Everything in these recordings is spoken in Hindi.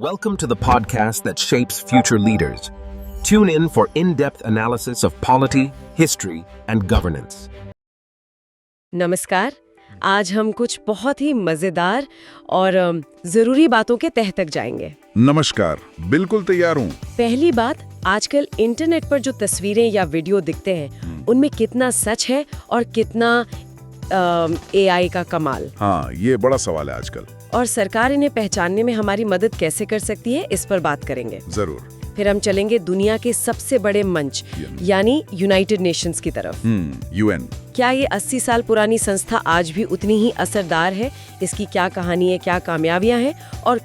Welcome to the podcast that shapes future leaders. Tune in for in-depth analysis of polity, history, and governance. नमस्कार। आज हम कुछ बहुत ही मजेदार और जरूरी बातों के तह तक जाएंगे। नमस्कार, बिल्कुल तैयार हूँ। पहली बात, आजकल इंटरनेट पर जो तस्वीरें या वीडियो दिखते हैं उनमें कितना सच है और कितना एआई का कमाल। हाँ, ये बड़ा सवाल है आजकल। और सरकार इन्हें पहचानने में हमारी मदद कैसे कर सकती है, इस पर बात करेंगे। जरूर। फिर हम चलेंगे दुनिया के सबसे बड़े मंच यानी यूनाइटेड नेशंस की तरफ। यूएन। क्या ये 80 साल पुरानी संस्था आज भी उतनी ही असरदार है? इसकी क्या कहानी है, क्या कामयाबियां हैं और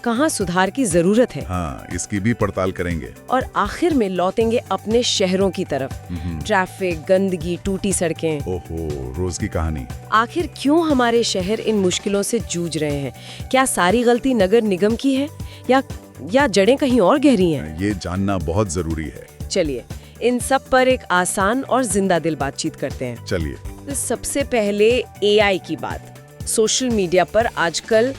कहाँ सुधार की जरूरत है? हाँ, इसकी भी पड़ताल करेंगे। और आखिर में लौटेंगे अपने शहरों की तरफ। ट्रैफिक, गंदगी, टूटी सड़कें। ओहो, रोज की कहानी। आखिर क्यों हमारे शहर इन मुश्किलों से जूझ रहे हैं? क्या सारी गलती नगर निगम की है या जड़ें कहीं और गहरी हैं? ये जानना बहुत जरूरी है। चलिए, इन सब पर एक आसान और जिंदा दिल बातचीत करते हैं। चलिए। तो सबसे पहले एआई की बात। सोशल मीडिया पर आजकल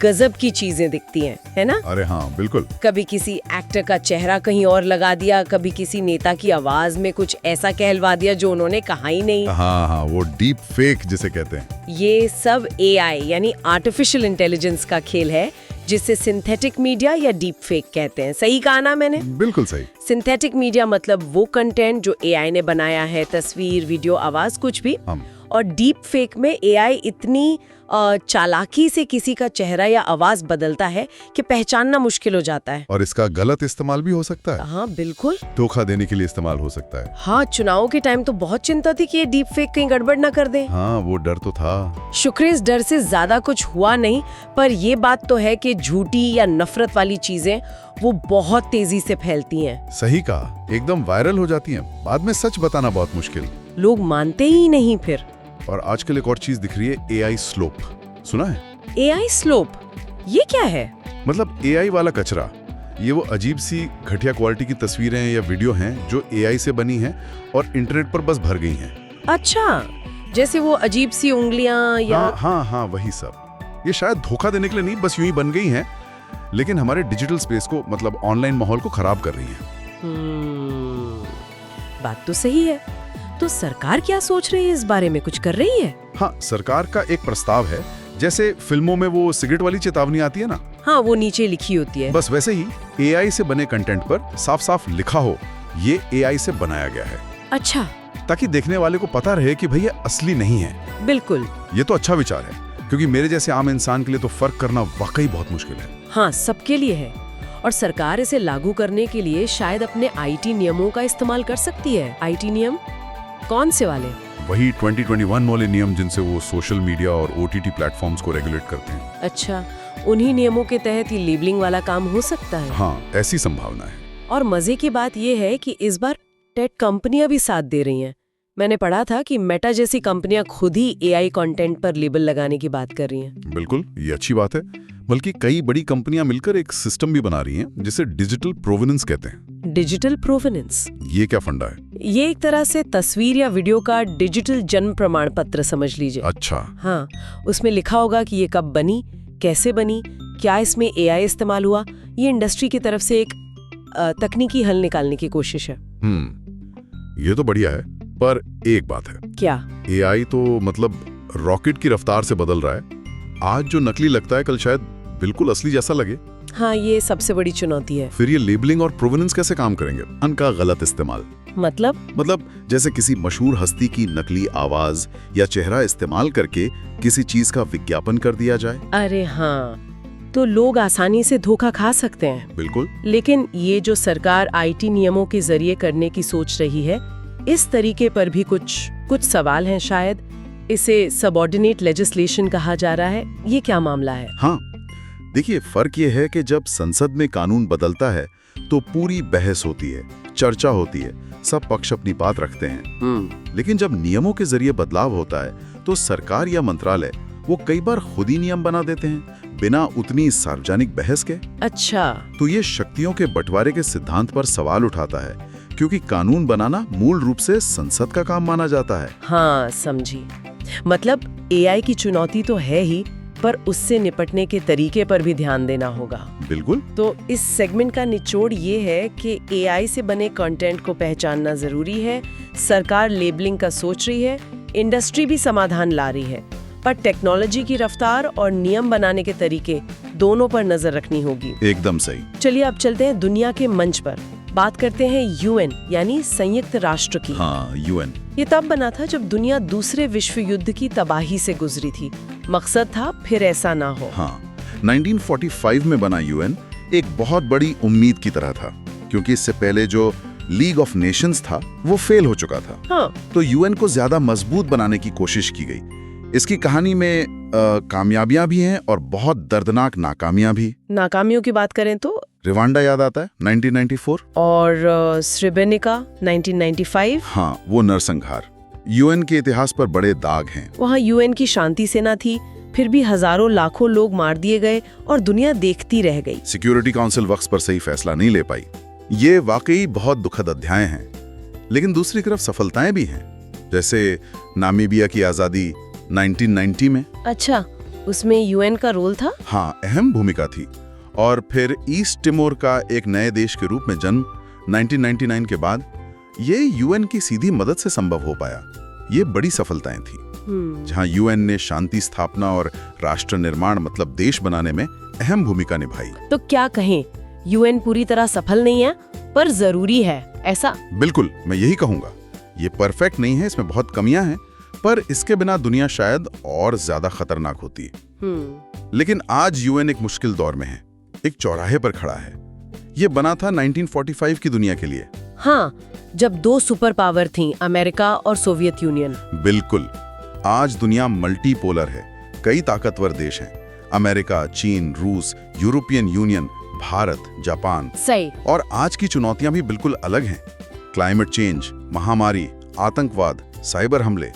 गजब की चीजें दिखती हैं, है ना? अरे हाँ, बिल्कुल। कभी किसी एक्टर का चेहरा कहीं और लगा दिया, कभी किसी नेता की आवाज में कुछ ऐसा कहलवा दिया जो उन्होंने कहा ही नहीं। हाँ, वो डीप फेक जिसे कहते हैं। ये सब एआई यानी आर्टिफिशियल इंटेलिजेंस का खेल है, जिसे सिंथेटिक मीडिया या डीप फेक कहते हैं। सही कहा ना मैंने? बिल्कुल सही। सिंथेटिक मीडिया मतलब वो कंटेंट जो एआई ने बनाया है, तस्वीर, वीडियो, आवाज, कुछ भी। और डीप फेक में एआई इतनी चालाकी से किसी का चेहरा या आवाज बदलता है कि पहचानना मुश्किल हो जाता है। और इसका गलत इस्तेमाल भी हो सकता है। हाँ, बिल्कुल। धोखा देने के लिए इस्तेमाल हो सकता है। हाँ, चुनाव के टाइम तो बहुत चिंता थी कि ये डीप फेक कहीं गड़बड़ ना कर दे। हाँ, वो डर तो था। शुक्र इस डर से ज्यादा कुछ हुआ नहीं, पर ये बात तो है कि झूठी या नफरत वाली चीजें वो बहुत तेजी से फैलती हैं। सही कहा, एकदम वायरल हो जाती हैं। बाद में सच बताना बहुत मुश्किल। लोग मानते ही नहीं फिर। और आजकल एक और चीज दिख रही है, एआई स्लोप। सुना है? एआई स्लोप, ये क्या है? मतलब एआई वाला कचरा। ये वो अजीब सी घटिया क्वालिटी की तस्वीरें या वीडियो हैं जो एआई से बनी हैं और इंटरनेट पर बस भर गई हैं। अच्छा, जैसे वो अजीब सी उंगलियां या हाँ, वही सब। ये शायद धोखा देने के लिए नहीं, बस यूं ही बन गई हैं, लेकिन हमारे डिजिटल स्पेस को, मतलब ऑनलाइन माहौल को खराब कर रही हैं। बात तो सही है। तो सरकार क्या सोच रही है इस बारे में? कुछ कर रही है? हाँ, सरकार का एक प्रस्ताव है, जैसे फिल्मों में वो सिगरेट वाली चेतावनी आती है ना। हाँ, वो नीचे लिखी होती है। बस वैसे ही एआई से बने कंटेंट पर साफ साफ लिखा हो, ये एआई से बनाया गया है। अच्छा। ताकि देखने वाले को पता रहे कि भाई ये असली नहीं है। बिल्कुल। ये तो अच्छा विचार है, क्योंकि मेरे जैसे आम इंसान के लिए तो फर्क करना वाकई बहुत मुश्किल है। हाँ, सबके लिए है। और सरकार इसे लागू करने के लिए शायद अपने आईटी नियमों का इस्तेमाल कर सकती है। आईटी नियम कौन से वाले? वही 2021 वाले नियम जिनसे वो सोशल मीडिया और ओटीटी प्लेटफॉर्म्स को रेगुलेट करते हैं। अच्छा, उन्हीं नियमों के तहत ही लेबलिंग वाला काम हो सकता है। हाँ, ऐसी संभावना है। और मजे की बात ये है कि इस बार टेक कंपनियां भी साथ दे रही हैं। मैंने पढ़ा था कि मेटा जैसी कंपनियां खुद ही एआई कंटेंट पर लेबल लगाने की बात कर रही हैं। बिल्कुल, ये अच्छी बात है। बल्कि कई बड़ी कंपनियां मिलकर एक सिस्टम भी बना रही हैं, जिसे डिजिटल प्रोवेनेंस कहते हैं। डिजिटल प्रोवेनेंस, ये क्या फंडा है? ये एक तरह से तस्वीर या वीडियो का डिजिटल जन्म प्रमाण पत्र समझ लीजिए। अच्छा। हाँ, उसमें लिखा होगा कि ये कब बनी, कैसे बनी, क्या इसमें एआई इस्तेमाल हुआ। ये इंडस्ट्री की तरफ से एक तकनीकी हल निकालने की कोशिश है। ये तो बढ़िया है, पर एक बात है। क्या? एआई तो मतलब रॉकेट की रफ्तार से बदल रहा है। आज जो नकली लगता है, कल शायद बिल्कुल असली जैसा लगे। हाँ, ये सबसे बड़ी चुनौती है। फिर ये लेबलिंग और प्रोवेनेंस कैसे काम करेंगे? उनका गलत इस्तेमाल। मतलब जैसे किसी मशहूर हस्ती की नकली आवाज या चेहरा इस्तेमाल करके किसी चीज का विज्ञापन कर दिया जाए। अरे हाँ, तो लोग आसानी से धोखा खा सकते हैं। बिल्कुल। लेकिन ये जो सरकार आईटी नियमों के जरिए करने की सोच रही है, इस तरीके पर भी कुछ सवाल हैं शायद। इसे सबऑर्डिनेट लेजिस्लेशन कहा जा रहा है। ये क्या मामला है? हाँ, देखिए, फर्क ये है कि जब संसद में कानून बदलता है तो पूरी बहस होती है, चर्चा होती है, सब पक्ष अपनी बात रखते हैं। लेकिन जब नियमों के जरिए बदलाव होता है तो सरकार या मंत्रालय वो कई बार खुद ही नियम बना देते हैं, बिना उतनी सार्वजनिक बहस के। अच्छा। तो ये शक्तियों के बंटवारे के सिद्धांत पर सवाल उठाता है, क्योंकि कानून बनाना मूल रूप से संसद का काम माना जाता है। हाँ, समझी। मतलब एआई की चुनौती तो है ही, पर उससे निपटने के तरीके पर भी ध्यान देना होगा। बिल्कुल। तो इस सेगमेंट का निचोड़ ये है कि एआई से बने कंटेंट को पहचानना जरूरी है, सरकार लेबलिंग का सोच रही है, इंडस्ट्री भी समाधान ला रही है, पर टेक्नोलॉजी की रफ्तार और नियम बनाने के तरीके दोनों पर नजर रखनी होगी। एकदम सही। चलिए अब चलते हैं दुनिया के मंच पर, बात करते हैं यूएन यानी संयुक्त राष्ट्र की। हाँ, यूएन। ये तब बना था जब दुनिया दूसरे विश्व युद्ध की तबाही से गुजरी थी। मकसद था फिर ऐसा ना हो। हाँ, 1945 में बना यूएन एक बहुत बड़ी उम्मीद की तरह था, क्योंकि इससे पहले जो लीग ऑफ नेशंस था वो फेल हो चुका था। हाँ। तो यूएन को ज्यादा मजबूत बनाने की कोशिश की गई। इसकी कहानी में कामयाबियां भी हैं और बहुत दर्दनाक नाकामियां भी। नाकामियों की बात करें तो रिवांडा याद आता है, 1994। और स्रेब्रेनिका 1995। हाँ, वो नरसंहार यूएन के इतिहास पर बड़े दाग हैं। वहाँ यूएन की शांति सेना थी, फिर भी हजारों लाखों लोग मार दिए गए और दुनिया देखती रह गई। सिक्योरिटी काउंसिल वक्त पर सही फैसला नहीं ले पाई। ये वाकई बहुत दुखद अध्याय हैं। लेकिन दूसरी तरफ सफलताएं भी हैं, जैसे नामीबिया की आजादी 1990 में। अच्छा, उसमें यूएन का रोल था? हाँ, अहम भूमिका थी। और फिर ईस्ट टिमोर का एक नए देश के रूप में जन्म 1999 के बाद ये यूएन की सीधी मदद से संभव हो पाया। ये बड़ी सफलताएं थी, जहां यूएन ने शांति स्थापना और राष्ट्र निर्माण मतलब देश बनाने में अहम भूमिका निभाई। तो क्या कहें, यूएन पूरी तरह सफल नहीं है पर जरूरी है, ऐसा? बिल्कुल, मैं यही कहूंगा। ये परफेक्ट नहीं है, इसमें बहुत कमियां हैं, पर इसके बिना दुनिया शायद और ज्यादा खतरनाक होती है। लेकिन आज यूएन एक मुश्किल दौर में है, एक चौराहे पर खड़ा है। ये बना था 1945 की दुनिया के लिए। हाँ, जब दो सुपर पावर थीं, अमेरिका और सोवियत यूनियन। बिल्कुल। आज दुनिया मल्टीपोलर है, कई ताकतवर देश हैं। अमेरिका, चीन, रूस, यूरोपियन यूनियन, भारत, जापान। सही। और आज की चुनौतियां भी बिल्कुल अलग हैं। क्लाइमेट चेंज, महामारी, आतंकवाद, साइबर हमले,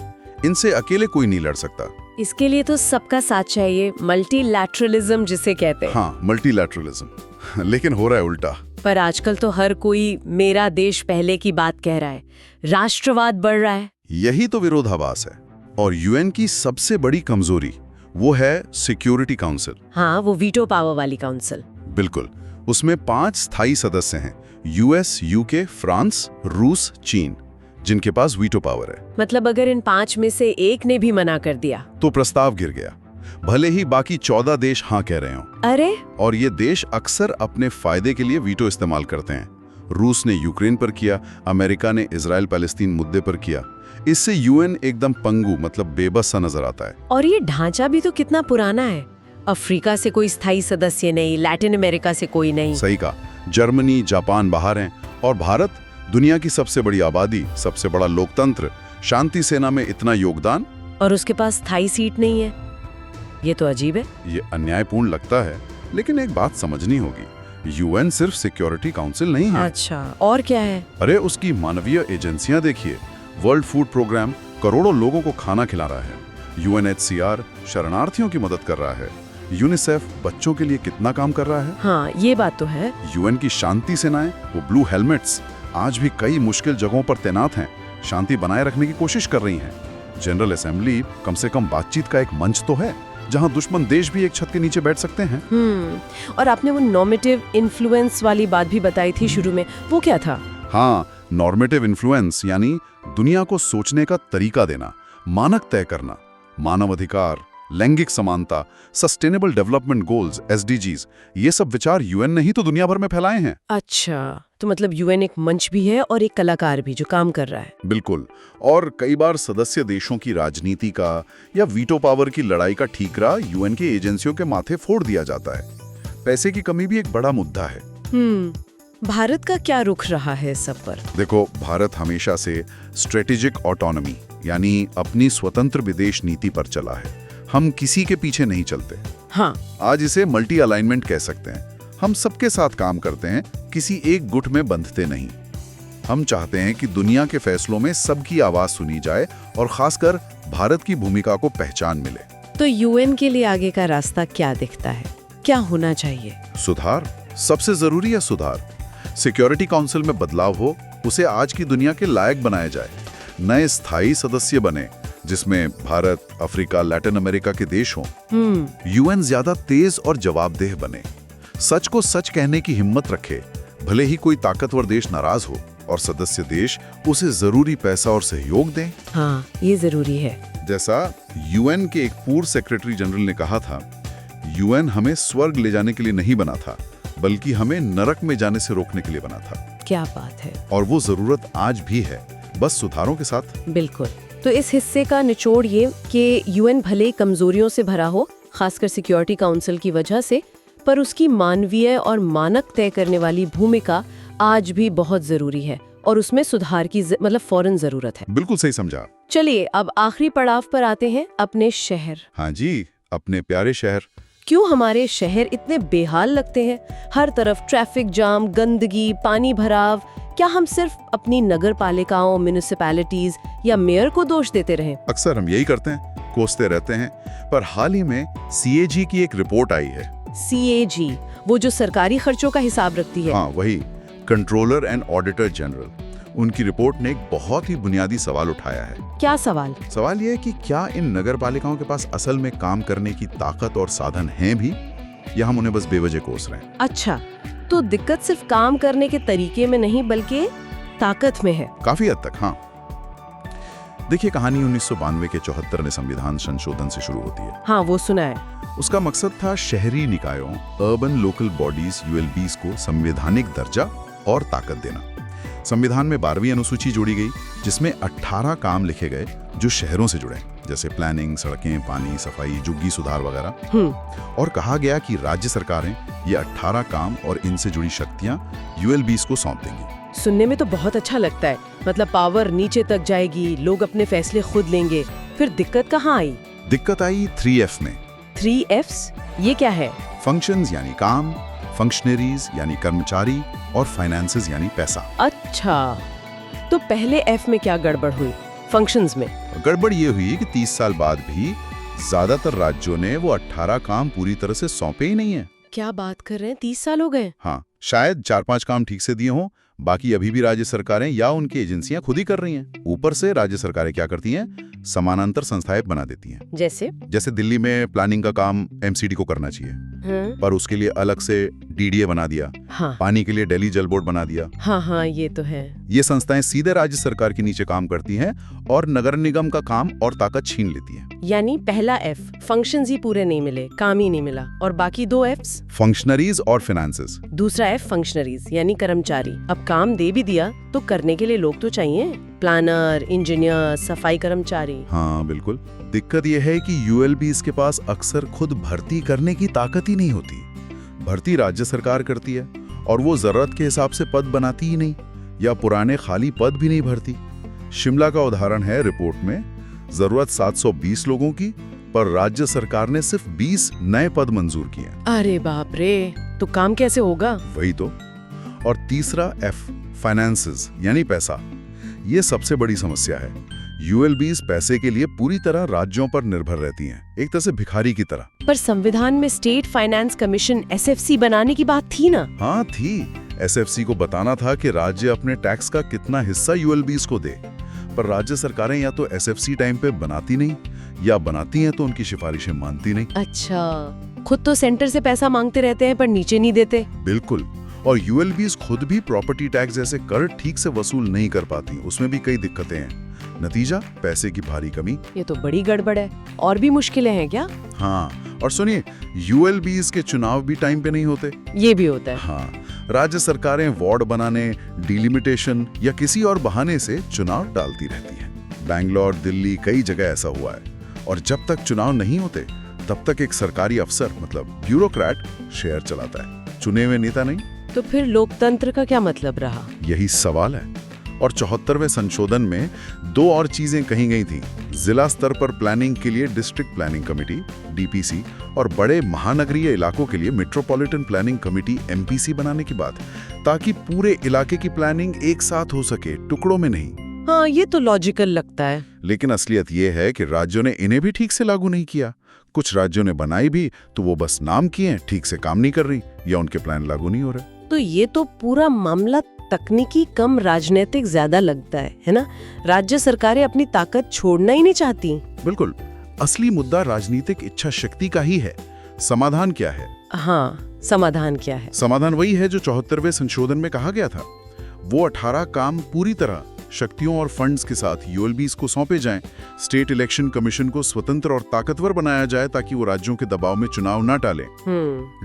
इनसे अकेले कोई नहीं लड़ सकता। इसके लिए तो सबका साथ चाहिए, मल्टीलैटरलिज्म जिसे कहते हैं। हाँ, मल्टीलैटरलिज्म। लेकिन हो रहा है उल्टा। पर आजकल तो हर कोई मेरा देश पहले की बात कह रहा है, राष्ट्रवाद बढ़ रहा है। यही तो विरोधाभास है। और यूएन की सबसे बड़ी कमजोरी वो है सिक्योरिटी काउंसिल। हाँ, वो वीटो पावर वाली काउंसिल। बिल्कुल। उसमें 5 स्थायी सदस्य हैं, यूएस, यूके, फ्रांस, रूस, चीन, जिनके पास वीटो पावर है। मतलब अगर इन 5 में से एक ने भी मना कर दिया तो प्रस्ताव गिर गया, भले ही बाकी 14 देश हाँ कह रहे हों। अरे! और ये देश अक्सर अपने फायदे के लिए वीटो इस्तेमाल करते हैं। रूस ने यूक्रेन पर किया, अमेरिका ने इजराइल पैलेस्तीन मुद्दे पर किया। इससे यूएन एकदम पंगु मतलब बेबस सा नजर आता है। और ये ढांचा भी तो कितना पुराना है। अफ्रीका से कोई स्थायी सदस्य नहीं, लैटिन अमेरिका से कोई नहीं। सही कहा। जर्मनी, जापान बाहर हैं और भारत, दुनिया की सबसे बड़ी आबादी, सबसे बड़ा लोकतंत्र, शांति सेना में इतना योगदान, और उसके पास स्थायी सीट नहीं है। ये तो अजीब है। ये अन्यायपूर्ण लगता है, लेकिन एक बात समझनी होगी, यूएन सिर्फ सिक्योरिटी काउंसिल नहीं है। अच्छा, और क्या है? अरे उसकी मानवीय एजेंसियां देखिए। वर्ल्ड फूड प्रोग्राम करोड़ों लोगों को खाना खिला रहा है। यूएनएचसीआर शरणार्थियों की मदद कर रहा है। यूनिसेफ बच्चों के लिए कितना काम कर रहा है। हाँ, ये बात तो है। यूएन की शांति सेनाएं, वो ब्लू हेलमेट्स, आज भी कई मुश्किल जगहों पर तैनात हैं, शांति बनाए रखने की कोशिश कर रही हैं। जनरल असेंबली कम से कम बातचीत का एक मंच तो है, जहां दुश्मन देश भी एक छत के नीचे बैठ सकते हैं। और आपने वो नॉर्मेटिव इन्फ्लुएंस वाली बात भी बताई थी शुरू में, वो क्या था? हाँ, नॉर्मेटिव इन्फ्लुएंस यानी दुनिया को सोचने का तरीका देना, मानक तय करना। मानवाधिकार, लैंगिक समानता, सस्टेनेबल डेवलपमेंट गोल्स एसडीजीज, ये सब विचार यूएन ने ही तो दुनिया भर में फैलाए हैं। अच्छा, तो मतलब यूएन एक मंच भी है और एक कलाकार भी जो काम कर रहा है। बिल्कुल। और कई बार सदस्य देशों की राजनीति का या वीटो पावर की लड़ाई का ठीकरा यूएन की एजेंसियों के माथे फोड़ दिया जाता है। पैसे की कमी भी एक बड़ा मुद्दा है। भारत का क्या रुख रहा है इस सब पर? देखो, भारत हमेशा से स्ट्रेटेजिक ऑटोनॉमी यानी अपनी स्वतंत्र विदेश नीति पर चला है। हम किसी के पीछे नहीं चलते। हाँ। आज इसे मल्टी अलाइनमेंट कह सकते हैं। हम सबके साथ काम करते हैं, किसी एक गुट में बंधते नहीं। हम चाहते हैं कि दुनिया के फैसलों में सबकी आवाज सुनी जाए और खासकर भारत की भूमिका को पहचान मिले। तो यूएन के लिए आगे का रास्ता क्या दिखता है? क्या होना चाहिए? सुधार सबसे जरूरी है। सुधार, सिक्योरिटी काउंसिल में बदलाव हो, उसे आज की दुनिया के लायक बनाया जाए। नए स्थायी सदस्य बने जिसमें भारत, अफ्रीका, लैटिन अमेरिका के देश हों। यूएन ज्यादा तेज और जवाबदेह बने। सच को सच कहने की हिम्मत रखे, भले ही कोई ताकतवर देश नाराज हो और सदस्य देश उसे जरूरी पैसा और सहयोग दें। हाँ, ये जरूरी है। जैसा यूएन के एक पूर्व सेक्रेटरी जनरल ने कहा था, यूएन हमें स्वर्ग ले जाने के लिए नहीं बना था, बल्कि हमें नरक में जाने से रोकने के लिए बना था। क्या बात है। और वो जरूरत आज भी है, बस सुधारों के साथ। बिल्कुल। तो इस हिस्से का निचोड़ ये कि यूएन भले ही कमजोरियों से भरा हो, खासकर सिक्योरिटी काउंसिल की वजह से, पर उसकी मानवीय और मानक तय करने वाली भूमिका आज भी बहुत जरूरी है और उसमें सुधार की मतलब फौरन जरूरत है। बिल्कुल सही समझा। चलिए अब आखिरी पड़ाव पर आते हैं, अपने शहर। हाँ जी, अपने प्यारे शहर। क्यों हमारे शहर इतने बेहाल लगते हैं? हर तरफ ट्रैफिक जाम, गंदगी, पानी भराव। क्या हम सिर्फ अपनी नगर पालिकाओं, म्युनिसिपैलिटीज या मेयर को दोष देते रहें? अक्सर हम यही करते हैं, कोसते रहते हैं। पर हाल ही में CAG की एक रिपोर्ट आई है। CAG, वो जो सरकारी खर्चों का हिसाब रखती है। हाँ वही, कंट्रोलर एंड ऑडिटर जनरल। उनकी रिपोर्ट ने एक बहुत ही बुनियादी सवाल उठाया है। क्या सवाल? सवाल यह है कि क्या इन नगर पालिकाओं के पास असल में काम करने की ताकत और साधन हैं भी, या हम उन्हें बस बेवजह कोस रहे हैं? अच्छा, तो दिक्कत सिर्फ काम करने के तरीके में नहीं बल्कि ताकत में है। काफी हद तक, हाँ। देखिए, कहानी 1992 के 74वें संविधान संशोधन से शुरू होती है। हाँ, वो सुना है। उसका मकसद था शहरी निकायों, अर्बन लोकल बॉडीज ULBs को संवैधानिक दर्जा और ताकत देना। संविधान में 12वीं अनुसूची जोड़ी गई, जिसमें 18 काम लिखे गए जो शहरों से जुड़े, जैसे प्लानिंग, सड़कें, पानी, सफाई, झुग्गी सुधार वगैरह। और कहा गया कि राज्य सरकारें ये 18 काम और इनसे जुड़ी शक्तियां ULBs को सौंप देंगी। सुनने में तो बहुत अच्छा लगता है, मतलब पावर नीचे तक जाएगी, लोग अपने फैसले खुद लेंगे। फिर दिक्कत कहाँ आई? दिक्कत आई 3F में। 3Fs? ये क्या है? फंक्शंस यानी काम, फंक्शनरीज यानी कर्मचारी, और फाइनेंसेस यानी पैसा। अच्छा, तो पहले F में क्या गड़बड़ हुई? फंक्शंस में? गड़बड़ ये हुई कि 30 साल बाद भी ज्यादातर राज्यों ने वो 18 काम पूरी तरह से सौंपे ही नहीं है। क्या बात कर रहे हैं, 30 साल हो गए? हाँ, शायद 4-5 काम ठीक से दिए हों, बाकी अभी भी राज्य सरकारें या उनकी एजेंसियां खुद ही कर रही हैं। ऊपर से राज्य सरकारें क्या करती हैं, समानांतर संस्थाएं बना देती हैं। जैसे दिल्ली में प्लानिंग का काम MCD को करना चाहिए, पर उसके लिए अलग से DDA बना दिया। हाँ। पानी के लिए दिल्ली जल बोर्ड बना दिया। हाँ, ये तो है। ये संस्थाएं सीधे राज्य सरकार के नीचे काम करती हैं और नगर निगम का काम और ताकत छीन लेती हैं। यानी पहला F, फंक्शंस ही पूरे नहीं मिले, काम ही नहीं मिला, और बाकी 2 Fs? फंक्शनरीज और फाइनेंसेस। दूसरा F फंक्शनरीज यानी कर्मचारी। अब काम दे भी दिया तो करने के लिए लोग तो चाहिए, प्लानर, इंजीनियर, सफाई कर्मचारी। हाँ बिल्कुल। दिक्कत यह है कि ULBs के पास अक्सर खुद भर्ती करने की ताकत ही नहीं होती। भर्ती राज्य सरकार करती है और वो जरूरत के हिसाब से पद बनाती ही नहीं, या पुराने खाली पद भी नहीं भरती। शिमला का उदाहरण है रिपोर्ट में, जरूरत 720 लोगों की, पर राज्य सरकार ने सिर्फ 20 नए पद मंजूर किए। अरे बाप रे, तो काम कैसे होगा? वही तो। और तीसरा F, फाइनेंसेस यानी पैसा। ये सबसे बड़ी समस्या है। ULBs पैसे के लिए पूरी तरह राज्यों पर निर्भर रहती हैं, एक तरह से भिखारी की तरह। पर संविधान में स्टेट फाइनेंस कमीशन SFC बनाने की बात थी ना? हाँ थी। SFC को बताना था कि राज्य अपने टैक्स का कितना हिस्सा ULBs को दे, पर राज्य सरकारें या तो SFC टाइम पे बनाती नहीं, या बनाती हैं तो उनकी सिफारिशें मानती नहीं। अच्छा, खुद तो सेंटर से पैसा मांगते रहते हैं पर नीचे नहीं देते। बिल्कुल। और ULBs खुद भी प्रॉपर्टी टैक्स जैसे कर ठीक से वसूल नहीं कर पाती, उसमें भी कई दिक्कतें हैं। नतीजा, पैसे की भारी कमी। ये तो बड़ी गड़बड़ है। और भी मुश्किलें हैं क्या? हाँ, और सुनिए, ULBs के चुनाव भी टाइम पे नहीं होते। ये भी होता है। हाँ, राज्य सरकारें वार्ड बनाने, डिलिमिटेशन या किसी और बहाने से चुनाव टालती रहती हैं। बैंगलोर, दिल्ली, कई जगह ऐसा हुआ है। और जब तक चुनाव नहीं होते तब तक एक सरकारी अफसर मतलब ब्यूरोक्रेट शहर चलाता है, चुने हुए नेता नहीं। तो फिर लोकतंत्र का क्या मतलब रहा? यही सवाल है। और 74वें संशोधन में 2 और चीजें कही गई थी। जिला स्तर पर प्लानिंग के लिए डिस्ट्रिक्ट प्लानिंग कमेटी DPC और बड़े महानगरीय इलाकों के लिए मेट्रोपॉलिटन प्लानिंग कमेटी MPC बनाने की बात, ताकि पूरे इलाके की प्लानिंग एक साथ हो सके, टुकड़ों में नहीं। हाँ, ये तो लॉजिकल लगता है। लेकिन असलियत ये है कि राज्यों ने इन्हें भी ठीक से लागू नहीं किया। कुछ राज्यों ने बनाई भी तो वो बस नाम किए, ठीक से काम नहीं कर रही या उनके प्लान लागू नहीं हो रहे। तो ये तो पूरा मामला तकनीकी कम राजनीतिक ज्यादा लगता है ना? राज्य सरकारें अपनी ताकत छोड़ना ही नहीं चाहती। बिल्कुल। असली मुद्दा राजनीतिक इच्छा शक्ति का ही है। समाधान क्या है? हाँ, समाधान क्या है? समाधान वही है जो 74वें संशोधन में कहा गया था। वो 18 काम पूरी तरह शक्तियों और फंड्स के साथ यूएलबीज को सौंपे जाएं। स्टेट इलेक्शन कमीशन को स्वतंत्र और ताकतवर बनाया जाए ताकि वो राज्यों के दबाव में चुनाव न टालें।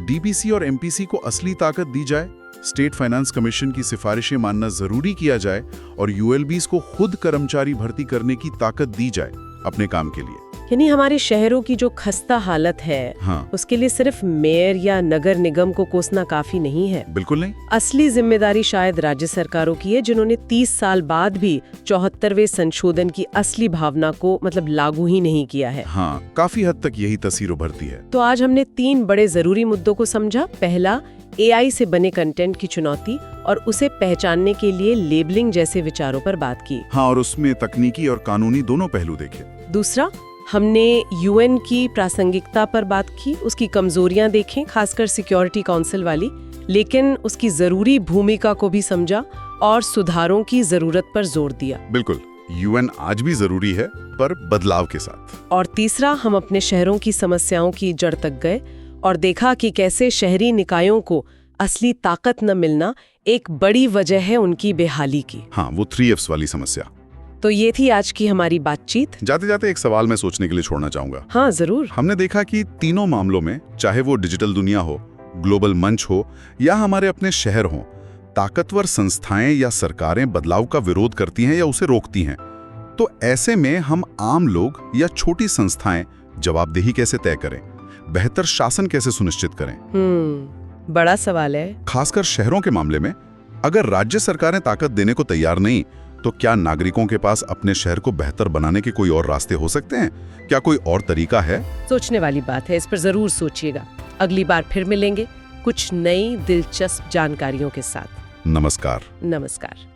डीपीसी और एमपीसी को असली ताकत दी जाए। स्टेट फाइनेंस कमीशन की सिफारिशें मानना जरूरी किया जाए और यूएलबीज को खुद कर्मचारी भर्ती करने की ताकत दी जाए अपने काम के लिए। यानी हमारे शहरों की जो खस्ता हालत है, उसके लिए सिर्फ मेयर या नगर निगम को कोसना काफी नहीं है। बिल्कुल नहीं। असली जिम्मेदारी शायद राज्य सरकारों की है, जिन्होंने 30 साल बाद भी 74वें संशोधन की असली भावना को लागू ही नहीं किया है। हाँ, काफी हद तक यही तस्वीर उभरती है। तो आज हमने 3 बड़े जरूरी मुद्दों को समझा। पहला, एआई से बने कंटेंट की चुनौती और उसे पहचानने के लिए लेबलिंग जैसे विचारों पर बात की। हाँ, और उसमें तकनीकी और कानूनी दोनों पहलू देखे। दूसरा, हमने यूएन की प्रासंगिकता पर बात की, उसकी कमजोरियां देखें, खासकर सिक्योरिटी काउंसिल वाली, लेकिन उसकी जरूरी भूमिका को भी समझा और सुधारों की जरूरत पर जोर दिया। बिल्कुल, यूएन आज भी जरूरी है, पर बदलाव के साथ। और तीसरा, हम अपने शहरों की समस्याओं की जड़ तक गए और देखा कि कैसे शहरी निकायों को असली ताकत न मिलना एक बड़ी वजह है उनकी बेहाली की। हाँ, वो 3Fs वाली समस्या। तो ये थी आज की हमारी बातचीत। जाते जाते एक सवाल मैं सोचने के लिए छोड़ना चाहूंगा। हाँ, जरूर। हमने देखा कि तीनों मामलों में, चाहे वो डिजिटल दुनिया हो, ग्लोबल मंच हो या हमारे अपने शहर हो, ताकतवर संस्थाएं या सरकारें बदलाव का विरोध करती हैं या उसे रोकती हैं। तो ऐसे में हम आम लोग या छोटी संस्थाएं जवाबदेही कैसे तय करें, बेहतर शासन कैसे सुनिश्चित करें? बड़ा सवाल है। खासकर शहरों के मामले में, अगर राज्य सरकारें ताकत देने को तैयार नहीं, तो क्या नागरिकों के पास अपने शहर को बेहतर बनाने के कोई और रास्ते हो सकते हैं? क्या कोई और तरीका है? सोचने वाली बात है, इस पर जरूर सोचिएगा। अगली बार फिर मिलेंगे कुछ नई दिलचस्प जानकारियों के साथ। नमस्कार। नमस्कार।